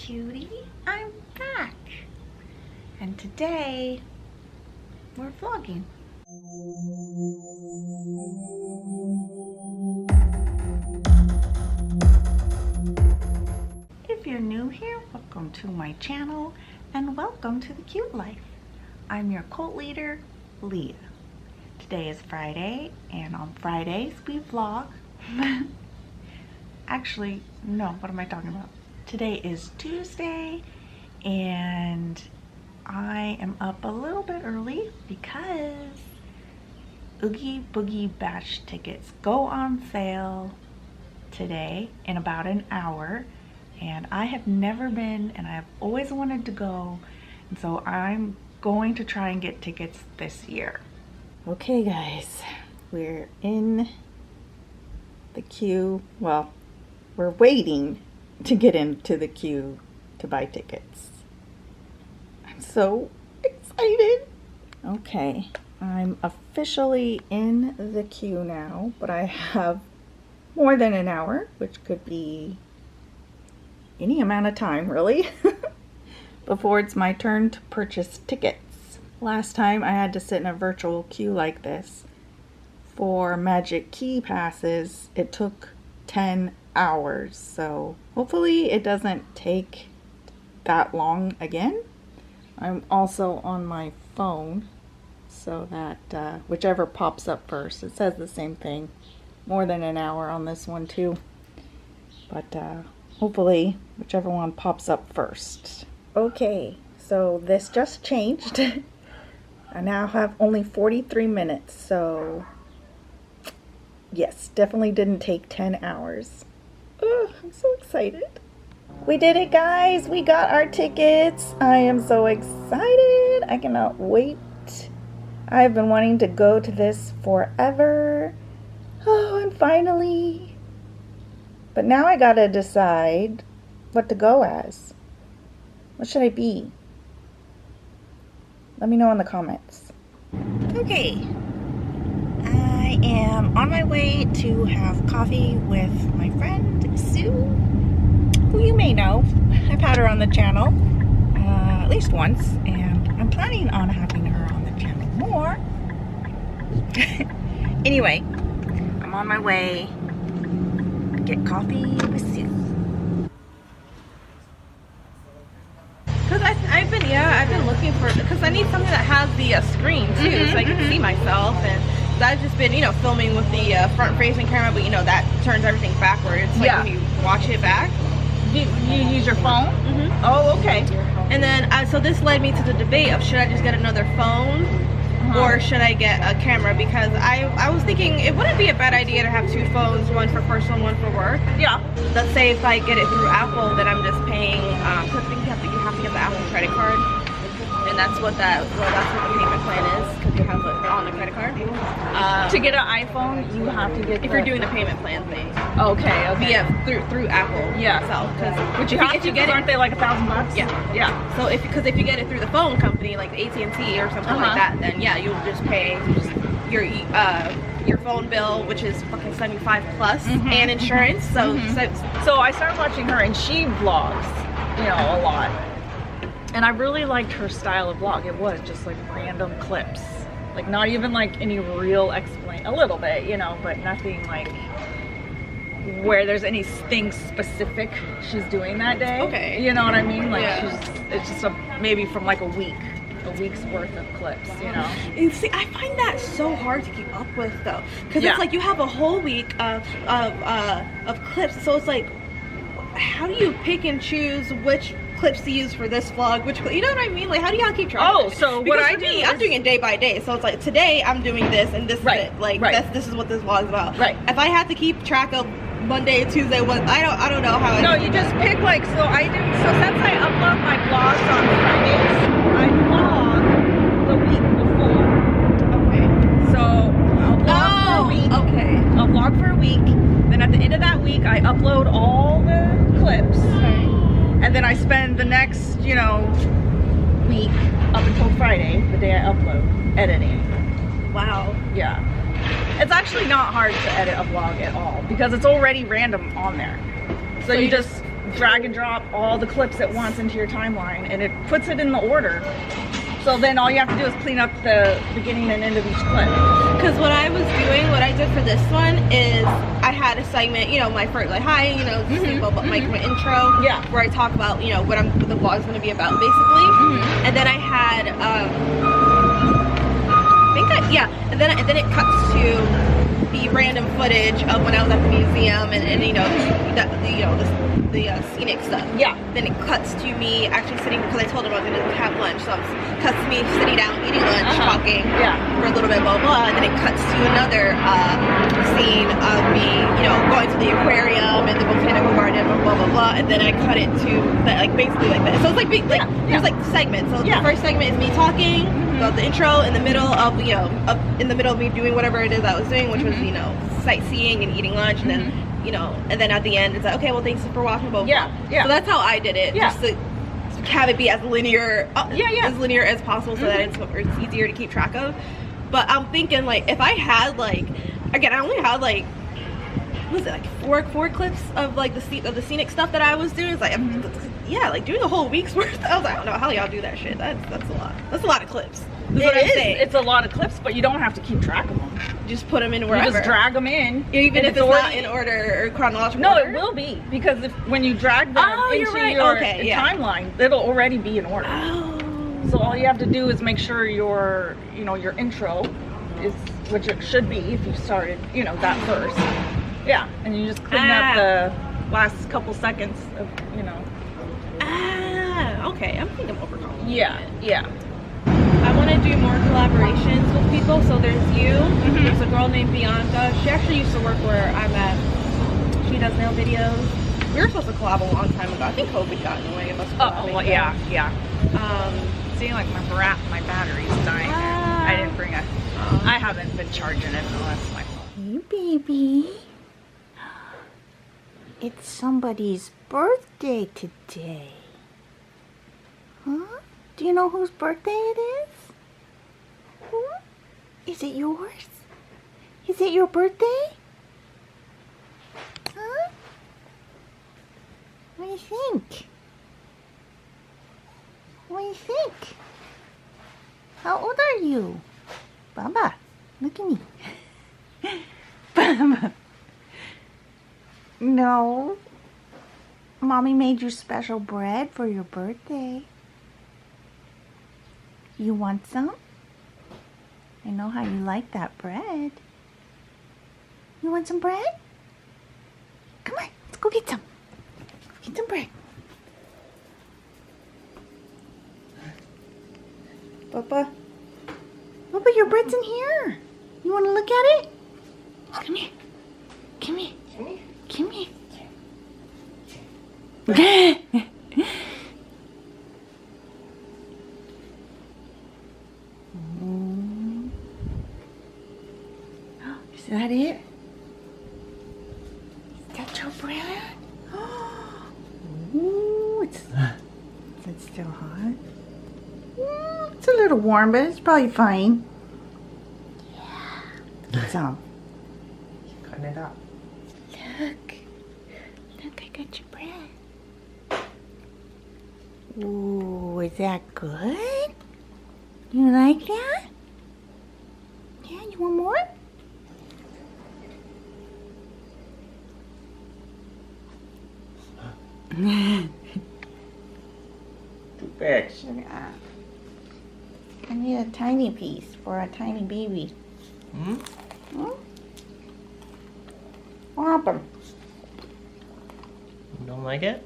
cutie, I'm back, and today we're vlogging. If you're new here, welcome to my channel and welcome to the cute life. I'm your cult leader, Leah. Today is Friday, and on Fridays we vlog. Actually, no, what am I talking about? Today is Tuesday, and I am up a little bit early because Oogie Boogie Bash tickets go on sale today in about an hour, and I have never been and I've always wanted to go, and so I'm going to try and get tickets this year. Okay guys, we're in the queue. Well, we're waiting to get into the queue to buy tickets. I'm so excited. Okay, I'm officially in the queue now, but I have more than an hour, which could be any amount of time really, before it's my turn to purchase tickets. Last time I had to sit in a virtual queue like this for Magic Key passes. It took 10 hours, so hopefully it doesn't take that long again. I'm also on my phone so that whichever pops up first, it says the same thing, more than an hour on this one too, but hopefully whichever one pops up first. Okay, so this just changed. I now have only 43 minutes, so yes, definitely didn't take 10 hours. Oh, I'm so excited. We did it, guys. We got our tickets. I am so excited. I cannot wait. I've been wanting to go to this forever. Oh, and finally. But now I gotta decide what to go as. What should I be? Let me know in the comments. Okay. I am on my way to have coffee with my friend Sue, who you may know. I've had her on the channel at least once, and I'm planning on having her on the channel more. Anyway, I'm on my way to get coffee with Sue. Because I've been looking for, because I need something that has the screen too, so I can see myself. And I've just been, filming with the front-facing camera, but that turns everything backwards. Like when you watch it back. You use your phone? Oh, okay. And then, so this led me to the debate of should I just get another phone or should I get a camera? Because I was thinking it wouldn't be a bad idea to have two phones, one for personal, one for work. Yeah. Let's say if I get it through Apple, then I'm just paying, because I think you have to get the Apple credit card. And that's what that's what the payment plan is, because you have it on the credit card. To get an iPhone, you have to get. If you're doing the payment plan thing. Okay. Okay. Yeah, through Apple. Yeah. Itself. Which if you get it, aren't they like $1,000? Yeah. Yeah. So if you get it through the phone company like AT&T or something like that, then yeah, you'll just pay your phone bill, which is fucking 75 plus, and insurance. So I started watching her, and she vlogs, a lot. And I really liked her style of vlog. It was just like random clips. Like not even like any real explain, a little bit, but nothing like where there's anything specific she's doing that day. Okay. You know what I mean? Like it's just maybe from like a week's worth of clips, And see, I find that so hard to keep up with though. Because it's like you have a whole week of clips. So it's like, how do you pick and choose which clips to use for this vlog, which, you know what I mean? Like, how do y'all keep track? Oh, so what I do is, I'm doing it day by day. So it's like, today I'm doing this, and this is it. Like, this is what this vlog is about. Right. If I had to keep track of Monday, Tuesday, I don't know how. No, you just pick like, so I do. So since I upload my vlogs on Fridays, I vlog the week before. Okay. So I'll vlog for a week. Okay. I'll vlog for a week. Then at the end of that week, I upload all the clips. Okay. And then I spend the next, week up until Friday, the day I upload, editing. Wow. Yeah. It's actually not hard to edit a vlog at all because it's already random on there. So you just drag and drop all the clips at once into your timeline, and it puts it in the order. So then all you have to do is clean up the beginning and end of each clip. Because what I was doing, what I did for this one is I had a segment, you know, my first, like, hi, you know, my intro, Yeah. where I talk about, you know, what the vlog's going to be about, basically. And then I had, and then it cuts to the random footage of when I was at the museum and you know, the scenic stuff. Yeah. Then it cuts to me actually sitting, because I told him I was going to have lunch, so it cuts to me sitting down eating lunch, talking for a little bit, blah blah, and then it cuts to another scene of me, you know, going to the aquarium and the botanical garden, blah blah blah, and then I cut it to like basically like that. So it's like there's like segments. So the first segment is me talking about the intro, in the middle of, you know, in the middle of me doing whatever it is I was doing, which was, you know, sightseeing and eating lunch, and then, you know, and then at the end it's like, okay, well, thanks for watching, blah, blah. Yeah. So that's how I did it, just to have it be as linear, as linear as possible, so that it's easier to keep track of. But I'm thinking, like, if I had, like, again, I only had, like, what was it, like four clips of like the scenic stuff that I was doing. It's like, like doing a whole week's worth. I was like, I don't know how y'all do that shit. That's a lot. That's a lot of clips. It's a lot of clips, but you don't have to keep track of them. Just put them in wherever. You just drag them in, even if it's not in order or chronological. No, order? it will be, because when you drag them into your timeline, it'll already be in order. So all you have to do is make sure your intro is, which it should be if you started, you know, that first. Yeah, and you just clean up the last couple seconds of, you know. Okay, I think I'm overcomplicating it. Yeah. I want to do more collaborations with people. So there's you. There's a girl named Bianca. She actually used to work where I'm at. She does nail videos. We were supposed to collab a long time ago. I think COVID got in the way of us collabing. Well, yeah. Seeing like my battery's dying. I didn't bring a. I haven't been charging it unless my phone. Hey, baby. It's somebody's birthday today. Huh? Do you know whose birthday it is? Huh? Is it yours? Is it your birthday? Huh? What do you think? What do you think? How old are you? Baba, look at me. Baba. No. Mommy made you special bread for your birthday. You want some? I know how you like that bread. You want some bread? Come on, let's go get some. Get some bread. Papa, your bread's in here. You want to look at it? Come here. Come here. Come here. Is that it? Is that your bread? Ooh, is it still hot? It's a little warm, but it's probably fine. Yeah. Get some. Cut it up. Look, I got your bread. Ooh, is that good? You like that? Yeah, you want more? Too big. I need a tiny piece for a tiny baby. Hmm? What happened? You don't like it?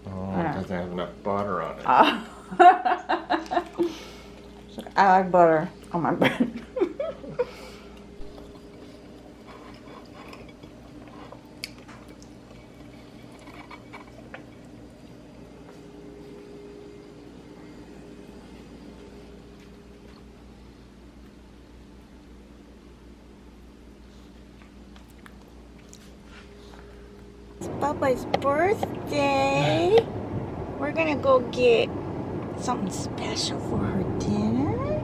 Oh, it doesn't have enough butter on it. I like butter on my bread. It's Bubba's birthday. We're gonna go get something special for her dinner.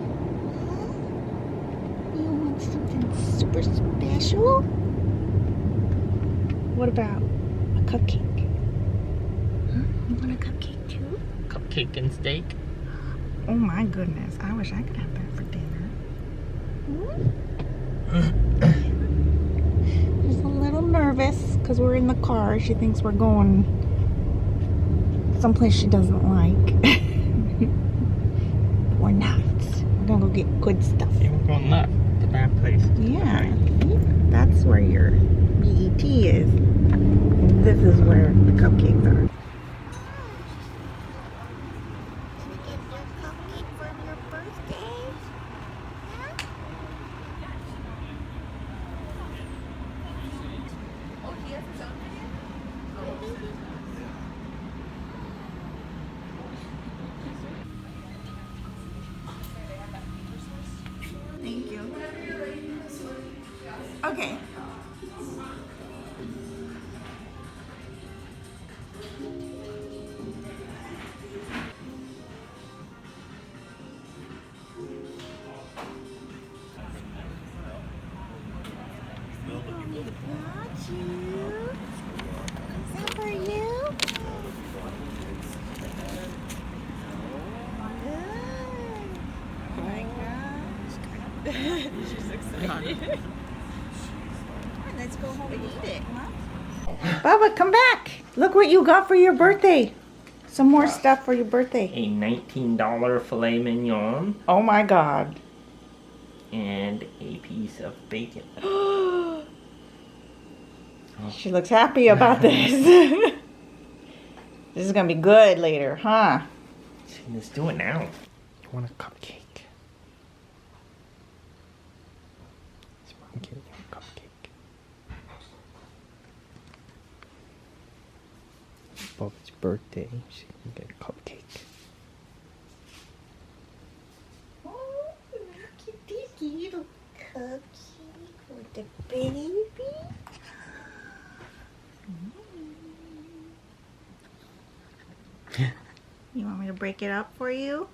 super special? What about a cupcake? Huh? You want a cupcake too? Cupcake and steak. Oh my goodness, I wish I could have that for dinner. She's a little nervous because we're in the car. She thinks we're going someplace she doesn't like. We're not. We're gonna go get good stuff. Yeah, we're going not the bad place. Yeah, that's where your BET is. This is where the cupcakes are. Thank you. Okay. Got you. Is that for you? Oh my gosh. She's excited. Let's go home and eat it, huh? Bubba, come back. Look what you got for your birthday. Some more stuff for your birthday. A $19 filet mignon Oh my God. and a piece of bacon. She looks happy about this. This is gonna be good later, huh? Let's do it now. You want a cupcake? This mom gave you a cupcake. Bubbas' birthday. She can get a cupcake. Oh, look at this little cupcake for the baby. You want me to break it up for you?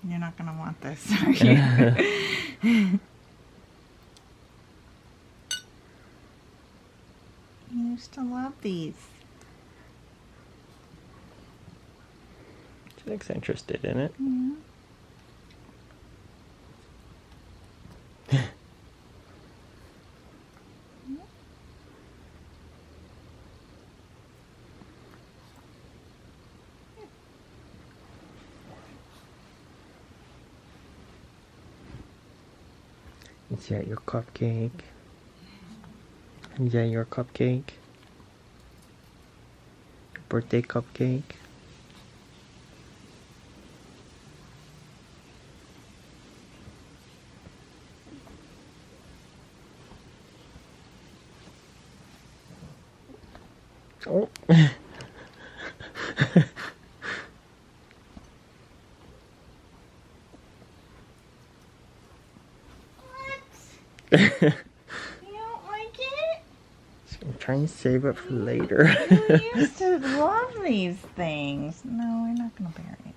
You're not gonna want this, are you? You used to love these. She looks interested in it. Yeah. Is that your cupcake? Is that your cupcake? Birthday cupcake? Oh. You don't like it? I'm trying to save it for later. You used to love these things. No, we're not gonna bury it.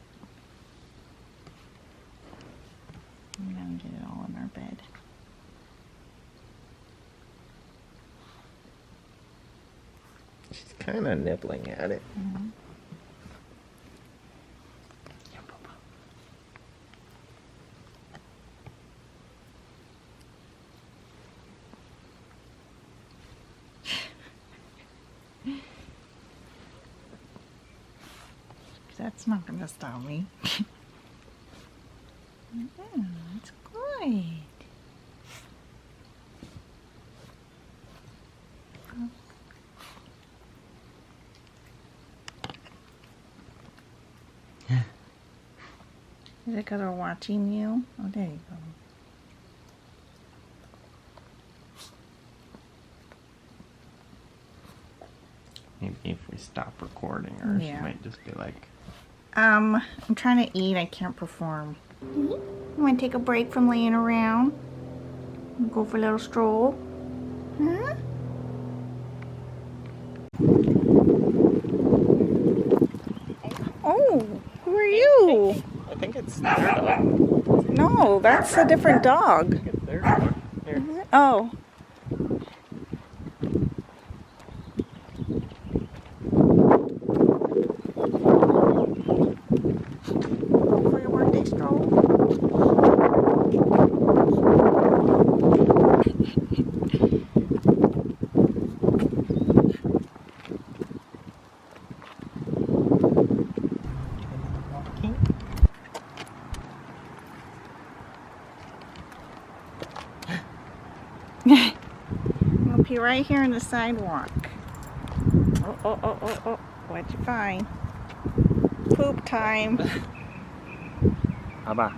I'm gonna get it all in our bed. She's kind of nibbling at it. Mm-hmm. That's not gonna stop me. Yeah, that's good. Is it because they're watching you? Oh, there you go. Maybe if we stop recording her, Yeah. she might just be like, I'm trying to eat. I can't perform. You want to take a break from laying around? Go for a little stroll. Hmm? Oh, who are you? I think it's their dog. No, that's a different dog. It's their dog. Here. Oh. For your birthday stroll. I'll be right here on the sidewalk. Oh. What'd you find? Poop time. Baba.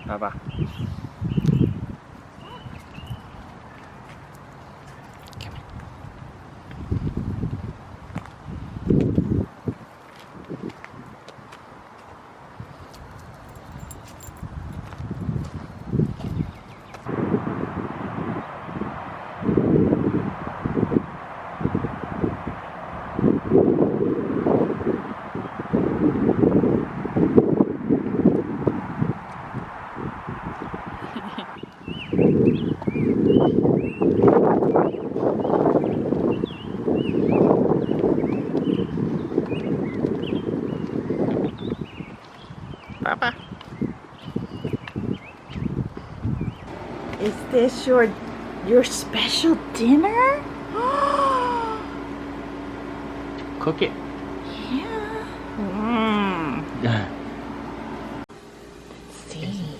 Baba. Papa. Is this your special dinner? Cook it. Yeah. Yeah. Let's see.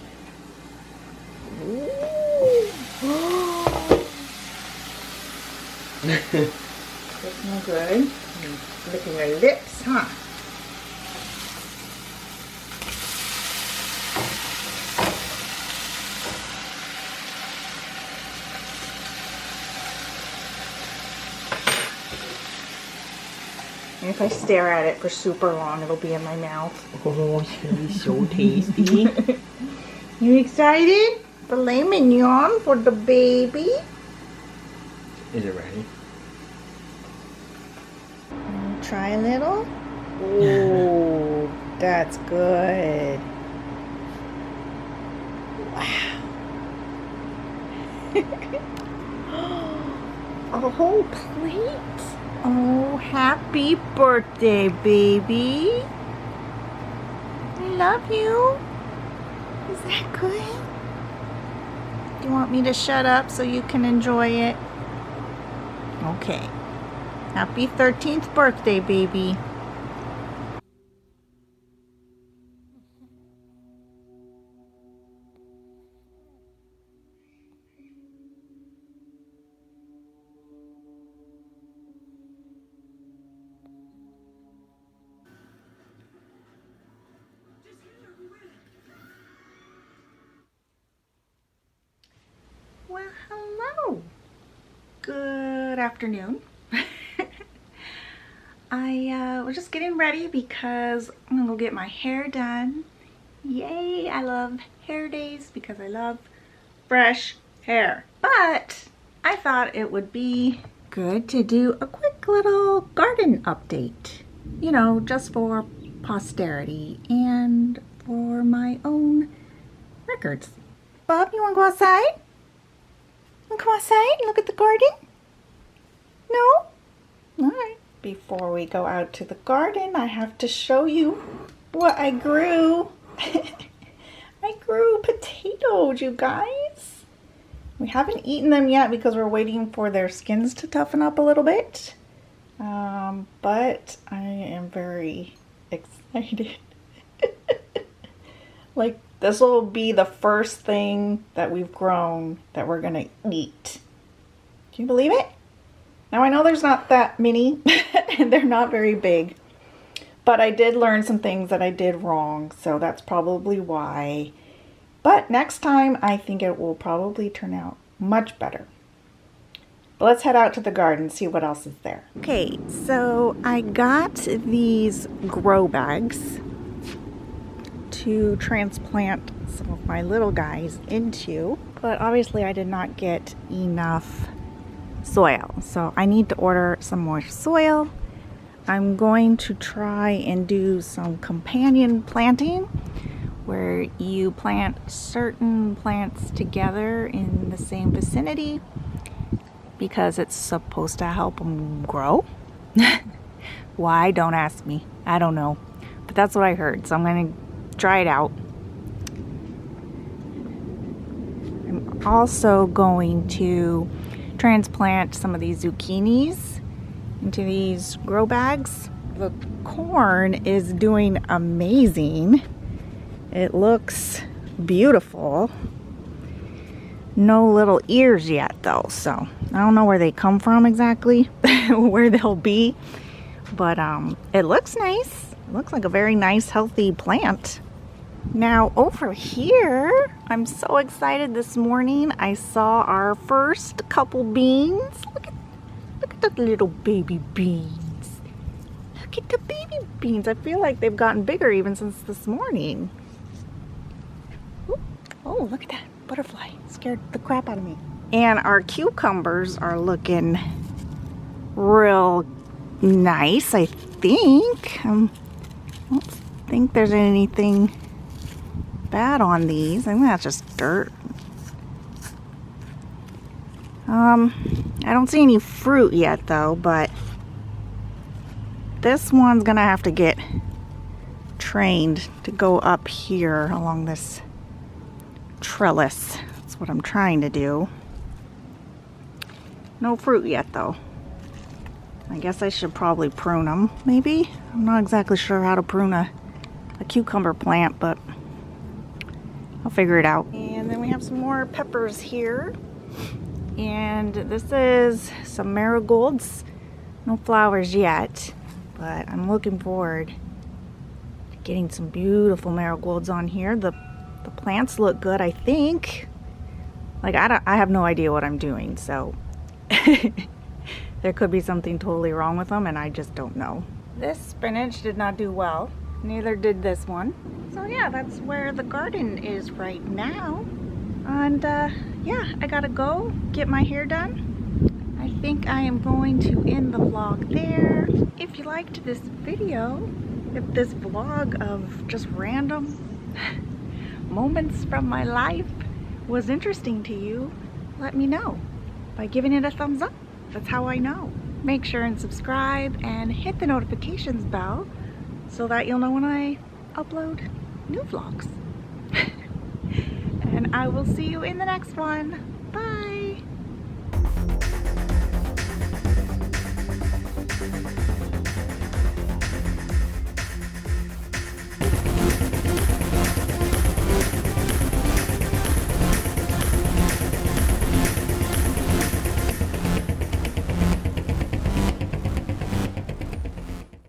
Looking good. Licking your lips, huh? If I stare at it for super long, it'll be in my mouth. Oh, it's gonna be so tasty. You excited? Filet mignon for the baby. Is it ready? Try a little. Ooh, that's good. Wow. A whole plate? Oh, happy birthday, baby. I love you. Is that good? Do you want me to shut up so you can enjoy it? Okay. Happy 13th birthday, baby. Well, hello. Good afternoon. I was just getting ready because I'm gonna go get my hair done. Yay, I love hair days because I love fresh hair. But I thought it would be good to do a quick little garden update. You know, just for posterity and for my own records. Bob, you wanna go outside? Wanna come outside and look at the garden? No? Alright. Before we go out to the garden, I have to show you what I grew. I grew potatoes, you guys. We haven't eaten them yet because we're waiting for their skins to toughen up a little bit. But I am very excited. Like, this will be the first thing that we've grown that we're gonna eat. Can you believe it? Now I know there's not that many and they're not very big, but I did learn some things that I did wrong, so that's probably why. But next time I think it will probably turn out much better. But let's head out to the garden, see what else is there. Okay, so I got these grow bags to transplant some of my little guys into, but obviously I did not get enough soil, so I need to order some more soil. I'm going to try and do some companion planting where you plant certain plants together in the same vicinity because it's supposed to help them grow. Why? Don't ask me. I don't know. But that's what I heard, so I'm going to try it out. I'm also going to transplant some of these zucchinis into these grow bags. The corn is doing amazing. It looks beautiful. No little ears yet though, so I don't know where they come from exactly, where they'll be, but it looks nice. It looks like a very nice healthy plant. Now over here, I'm so excited. This morning I saw our first couple beans. Look at the little baby beans. Look at the baby beans. I feel like they've gotten bigger even since this morning. Ooh. Oh, look at that butterfly. Scared the crap out of me. And our cucumbers are looking real nice, I think. I don't think there's anything bad on these. I think that's just dirt. I don't see any fruit yet though, but this one's gonna have to get trained to go up here along this trellis. That's what I'm trying to do. No fruit yet though. I guess I should probably prune them, maybe? I'm not exactly sure how to prune a cucumber plant, but I'll figure it out. And then we have some more peppers here. And this is some marigolds. No flowers yet, but I'm looking forward to getting some beautiful marigolds on here. The plants look good, I think. Like, I have no idea what I'm doing, so there could be something totally wrong with them and I just don't know. This spinach did not do well. Neither did this one. So yeah, that's where the garden is right now. And yeah, I gotta go get my hair done. I think I am going to end the vlog there. If you liked this video, if this vlog of just random moments from my life was interesting to you, let me know by giving it a thumbs up. That's how I know. Make sure and subscribe and hit the notifications bell so that you'll know when I upload new vlogs. And I will see you in the next one. Bye!